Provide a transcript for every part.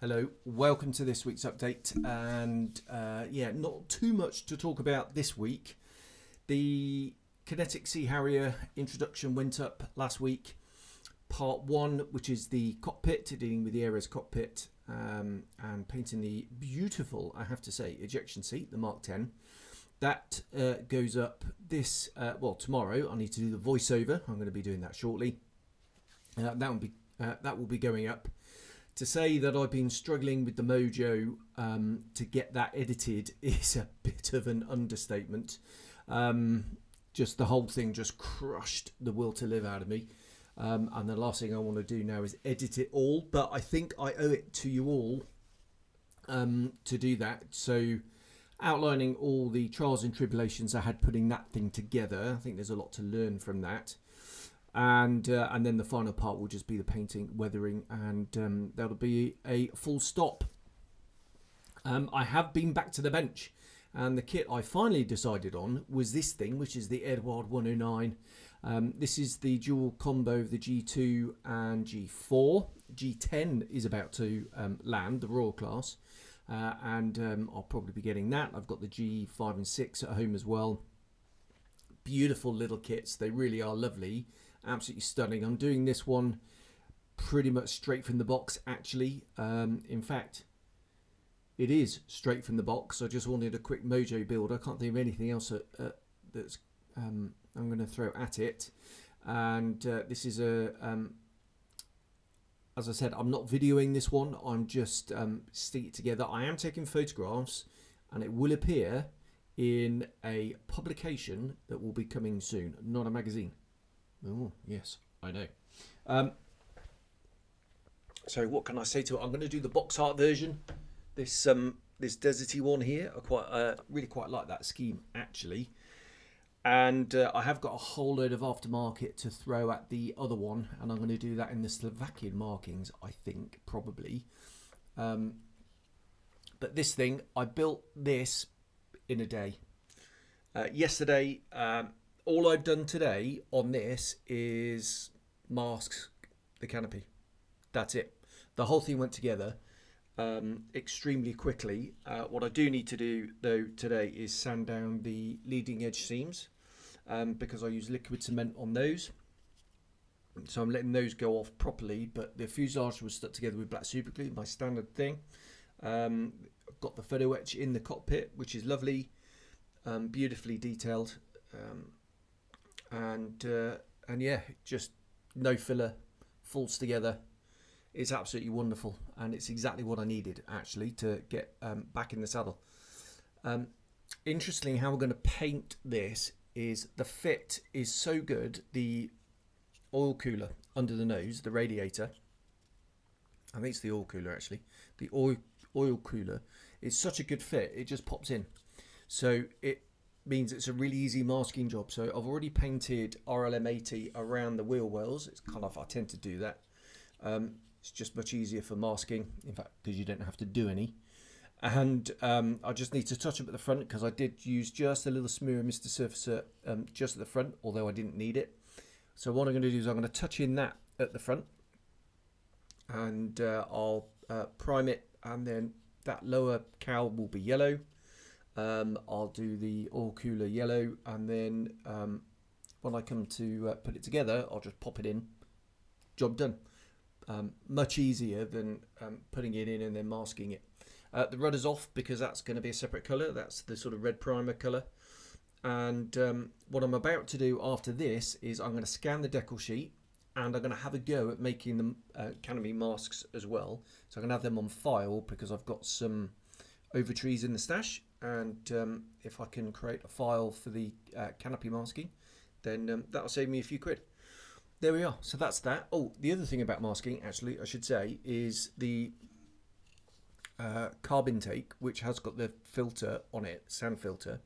Hello, welcome to this week's update, and yeah, not too much to talk about this week. The Kinetic Sea Harrier introduction went up last week. Part 1, which is the cockpit, dealing with the Ares cockpit, and painting the beautiful, I have to say, ejection seat, the Mark 10. That goes up this, well, tomorrow. I need to do the voiceover. I'm going to be doing that shortly. That will be going up. To say that I've been struggling with the Mojo to get that edited is a bit of an understatement. Just the whole thing just crushed the will to live out of me. And the last thing I want to do now is edit it all. But I think I owe it to you all to do that. So outlining all the trials and tribulations I had putting that thing together. I think there's a lot to learn from that. And then the final part will just be the painting, weathering, and that'll be a full stop. I have been back to the bench, and the kit I finally decided on was this thing, which is the Edward 109. This is the dual combo of the G2 and G4. G10 is about to land, the Royal class, and I'll probably be getting that. I've got the G5 and 6 at home as well. Beautiful little kits, they really are lovely. Absolutely stunning. I'm doing this one pretty much straight from the box, actually. In fact, it is straight from the box. I just wanted a quick Mojo build. I can't think of anything else that's I'm going to throw at it. And this is a, as I said, I'm not videoing this one. I'm just sticking it together. I am taking photographs, and it will appear in a publication that will be coming soon, not a magazine. Oh, yes, I know. So what can I say to it? I'm going to do the box art version. This deserty one here. I really quite like that scheme, actually. And I have got a whole load of aftermarket to throw at the other one, and I'm going to do that in the Slovakian markings, I think, probably. But this thing, I built this in a day. Yesterday, all I've done today on this is mask the canopy. That's it. The whole thing went together extremely quickly. What I do need to do though today is sand down the leading edge seams because I use liquid cement on those. So I'm letting those go off properly, but the fuselage was stuck together with black super glue, my standard thing. I've got the photo etch in the cockpit, which is lovely, beautifully detailed. And yeah, just no filler, falls together. It's absolutely wonderful, and it's exactly what I needed actually to get back in the saddle. Interestingly, how we're going to paint this is the fit is so good. The oil cooler under the nose, the radiator, I think it's the oil cooler actually, the oil cooler is such a good fit, it just pops in. So it means it's a really easy masking job. So I've already painted RLM80 around the wheel wells. It's kind of, I tend to do that. It's just much easier for masking, in fact, because you don't have to do any. And I just need to touch up at the front because I did use just a little smear of Mr. Surfacer just at the front, although I didn't need it. So what I'm going to do is I'm going to touch in that at the front, and I'll prime it, and then that lower cowl will be yellow. I'll do the oil cooler yellow, and then when I come to put it together, I'll just pop it in. Job done. Much easier than putting it in and then masking it. The rudder's off because that's going to be a separate colour. That's the sort of red primer colour. And what I'm about to do after this is I'm going to scan the decal sheet, and I'm going to have a go at making the canopy masks as well. So I'm going to have them on file because I've got some overtrees in the stash. And if I can create a file for the canopy masking, then that'll save me a few quid. There we are. So that's that. Oh, the other thing about masking, actually, I should say, is the carb intake, which has got the filter on it, sand filter.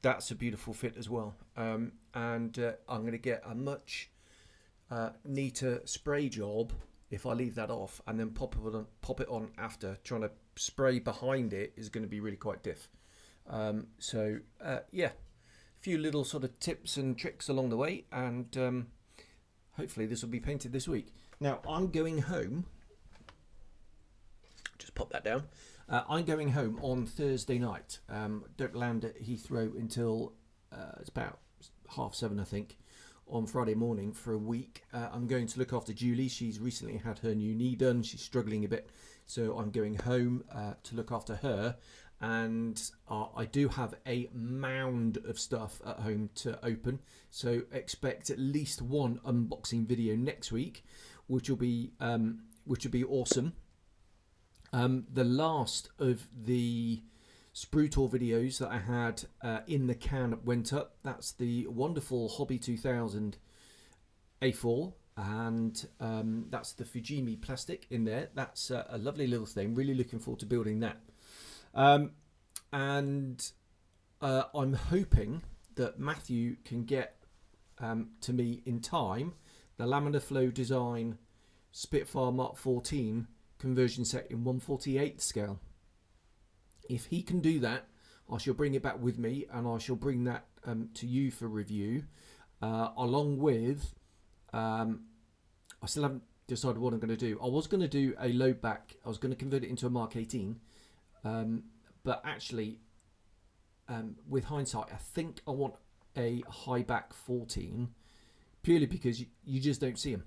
That's a beautiful fit as well. And I'm going to get a much neater spray job if I leave that off and then pop it on after. Trying to spray behind it is going to be really quite diff. So yeah, a few little sort of tips and tricks along the way, and hopefully this will be painted this week. Now I'm going home pop that down. I'm going home on Thursday night. Don't land at Heathrow until it's about 7:30, I think, on Friday morning for a week. I'm going to look after Julie. She's recently had her new knee done. She's struggling a bit, so I'm going home to look after her. And I do have a mound of stuff at home to open, so expect at least one unboxing video next week, which will be awesome. The last of the Sprue Tour videos that I had in the can went up. That's the wonderful Hobby 2000 A4, and that's the Fujimi plastic in there. That's a lovely little thing. Really looking forward to building that. And I'm hoping that Matthew can get to me in time the Laminar Flow Design Spitfire Mark 14 conversion set in 1/48 scale. If he can do that, I shall bring it back with me, and I shall bring that to you for review, along with I still haven't decided what I'm going to do. I was going to do a load back. I was going to convert it into a Mark 18, but actually, with hindsight, I think I want a high back 14, purely because you just don't see them.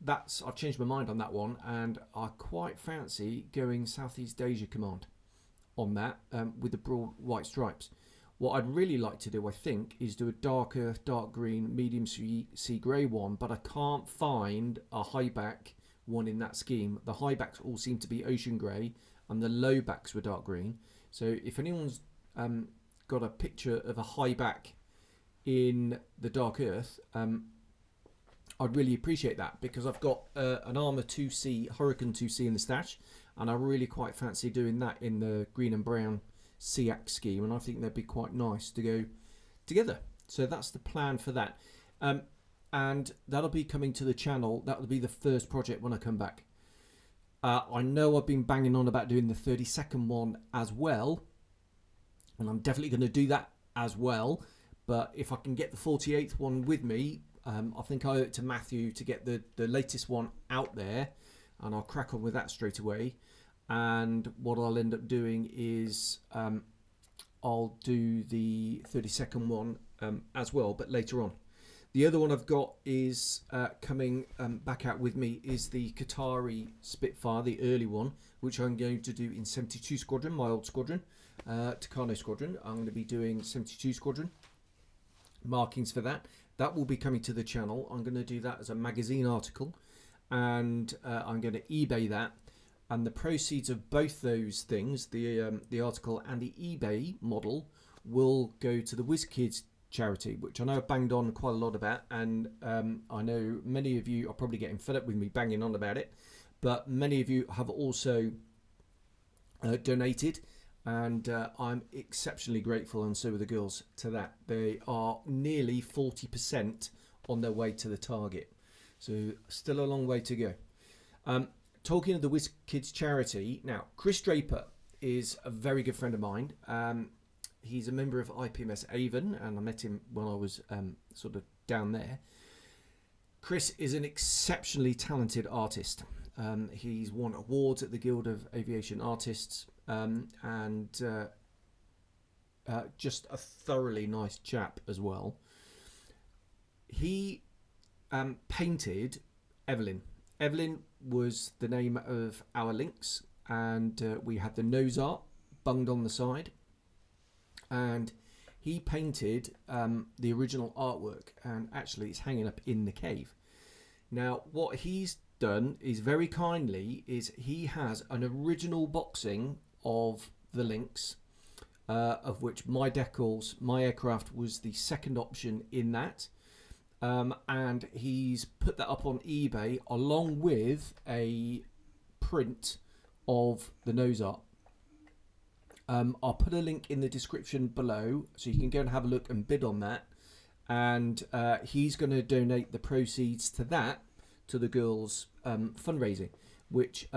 I've changed my mind on that one, and I quite fancy going Southeast Asia Command on that with the broad white stripes. What I'd really like to do, I think, is do a dark earth, dark green, medium sea grey one, but I can't find a high back one in that scheme. The high backs all seem to be ocean grey, and the low backs were dark green. So if anyone's got a picture of a high back in the dark earth, I'd really appreciate that, because I've got an Armour 2C, Hurricane 2C in the stash, and I really quite fancy doing that in the green and brown SEAC scheme, and I think they'd be quite nice to go together. So that's the plan for that. And that'll be coming to the channel. That'll be the first project when I come back. I know I've been banging on about doing the 32nd one as well, and I'm definitely going to do that as well. But if I can get the 48th one with me, I think I owe it to Matthew to get the latest one out there, and I'll crack on with that straight away. And what I'll end up doing is I'll do the 32nd one as well, but later on. The other one I've got is coming back out with me is the Qatari Spitfire, the early one, which I'm going to do in 72 Squadron, my old squadron, Tucano Squadron. I'm going to be doing 72 Squadron markings for that. That will be coming to the channel. I'm going to do that as a magazine article, and I'm going to eBay that. And the proceeds of both those things, the article and the eBay model, will go to the Whizz Kidz charity, which I know I've banged on quite a lot about, and I know many of you are probably getting fed up with me banging on about it, but many of you have also donated, and I'm exceptionally grateful, and so are the girls, to that. They are nearly 40% on their way to the target, so still a long way to go. Talking of the Whizz Kidz charity, now Chris Draper is a very good friend of mine. He's a member of IPMS Avon, and I met him when I was sort of down there. Chris is an exceptionally talented artist. He's won awards at the Guild of Aviation Artists, and just a thoroughly nice chap as well. He painted Evelyn. Evelyn was the name of our Lynx, and we had the nose art bunged on the side, and he painted the original artwork, and actually it's hanging up in the cave. Now what he's done is, very kindly, is he has an original boxing of the Lynx, of which my decals, my aircraft, was the second option in that. And he's put that up on eBay along with a print of the nose art. I'll put a link in the description below so you can go and have a look and bid on that. And he's going to donate the proceeds to that to the girls' fundraising, which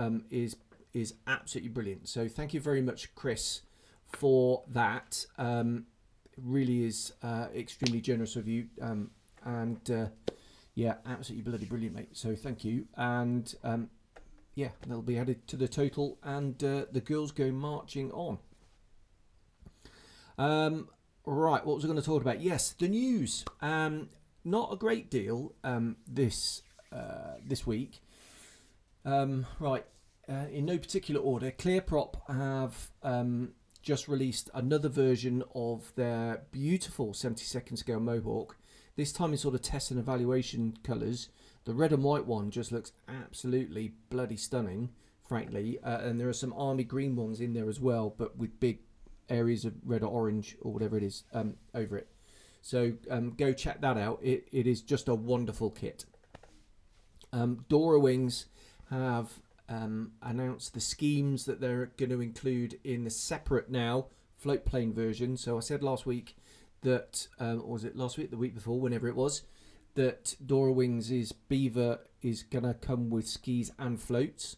is absolutely brilliant. So thank you very much, Chris, for that. It really is extremely generous of you. And yeah, absolutely bloody brilliant, mate. So thank you. And yeah, they'll be added to the total, and the girls go marching on. Right, what was I going to talk about? Yes, the news. Not a great deal this week. Right, in no particular order, Clearprop have just released another version of their beautiful 72nd scale Mohawk. This time in sort of test and evaluation colours. The red and white one just looks absolutely bloody stunning, frankly. And there are some army green ones in there as well, but with big areas of red or orange or whatever it is over it. So go check that out. It is just a wonderful kit. Dora Wings have announced the schemes that they're going to include in the separate now float plane version. So I said last week that, or was it last week, the week before, whenever it was, that Dora Wings' Beaver is going to come with skis and floats.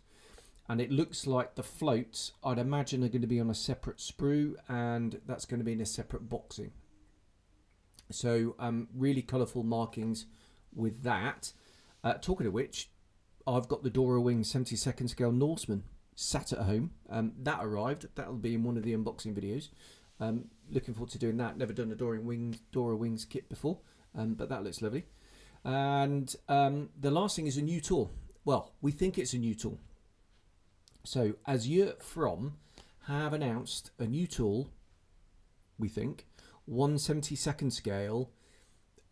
And it looks like the floats, I'd imagine, are going to be on a separate sprue, and that's going to be in a separate boxing. So really colourful markings with that. Talking of which, I've got the Dora Wings 72nd scale Norseman sat at home. That arrived. That'll be in one of the unboxing videos. Looking forward to doing that. Never done a Dora Wings kit before, but that looks lovely. And the last thing is a new tool. Well, we think it's a new tool. So Azure From have announced a new tool, we think, 1/72nd scale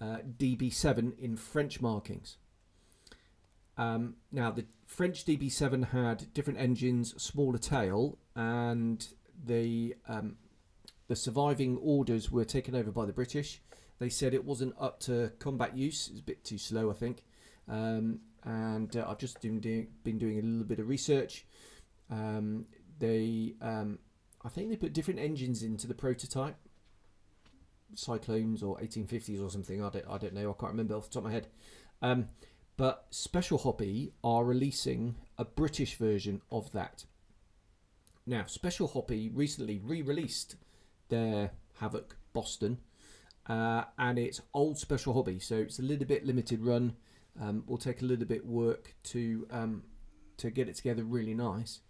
DB7 in French markings. Now, the French DB7 had different engines, smaller tail, and the surviving orders were taken over by the British. They said it wasn't up to combat use. It's a bit too slow, I think. And I've just been doing a little bit of research. I think they put different engines into the prototype, Cyclones or 1850s or something. I don't know. I can't remember off the top of my head. But Special Hobby are releasing a British version of that. Now, Special Hobby recently re-released their Havoc Boston, and it's old Special Hobby, so it's a little bit limited run. Will take a little bit work to get it together really nice.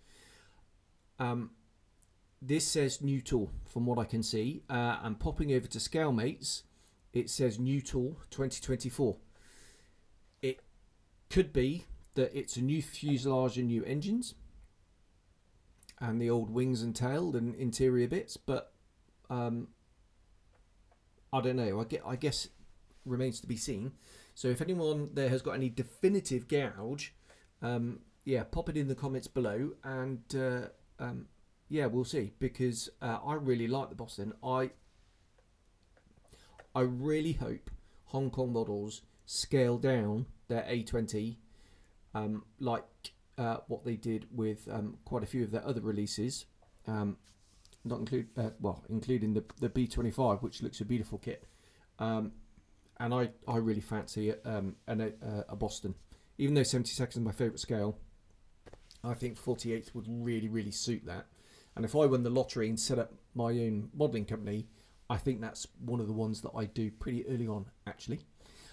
This says new tool from what I can see, and popping over to Scalemates, it says new tool 2024. It could be that it's a new fuselage and new engines and the old wings and tail and interior bits, but I don't know. I guess remains to be seen. So if anyone there has got any definitive gouge, yeah, pop it in the comments below, and yeah, we'll see, because I really like the Boston. I really hope Hong Kong models scale down their A20 like what they did with quite a few of their other releases, including the B25, which looks a beautiful kit. And I really fancy a Boston. Even though 72nd is my favourite scale, I think 48th would really suit that. And if I won the lottery and set up my own modelling company, I think that's one of the ones that I do pretty early on, actually.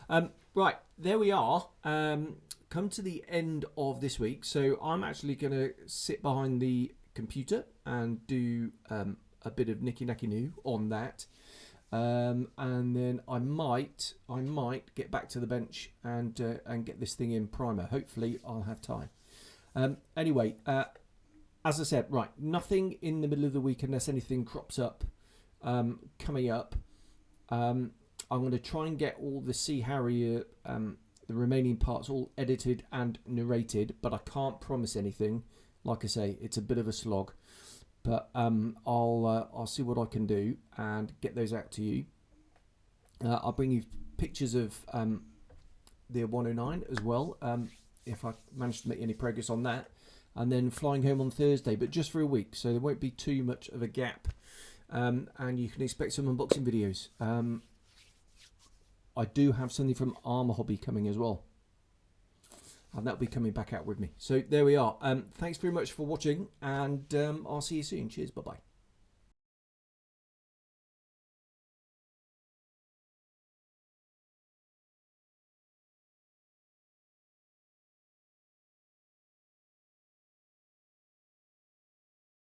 Right, there we are. Come to the end of this week. So I'm actually going to sit behind the computer and do a bit of nicky-nacky noo on that. And then I might get back to the bench and get this thing in primer. Hopefully I'll have time. Anyway, as I said, right, nothing in the middle of the week unless anything crops up coming up. I'm going to try and get all the Sea Harrier, the remaining parts all edited and narrated, but I can't promise anything. Like I say, it's a bit of a slog, but I'll see what I can do and get those out to you. I'll bring you pictures of the 109 as well, if I manage to make any progress on that, and then flying home on Thursday, but just for a week, so there won't be too much of a gap, and you can expect some unboxing videos. I do have something from Armour Hobby coming as well, and that'll be coming back out with me. So there we are. Thanks very much for watching, and I'll see you soon. Cheers, bye bye.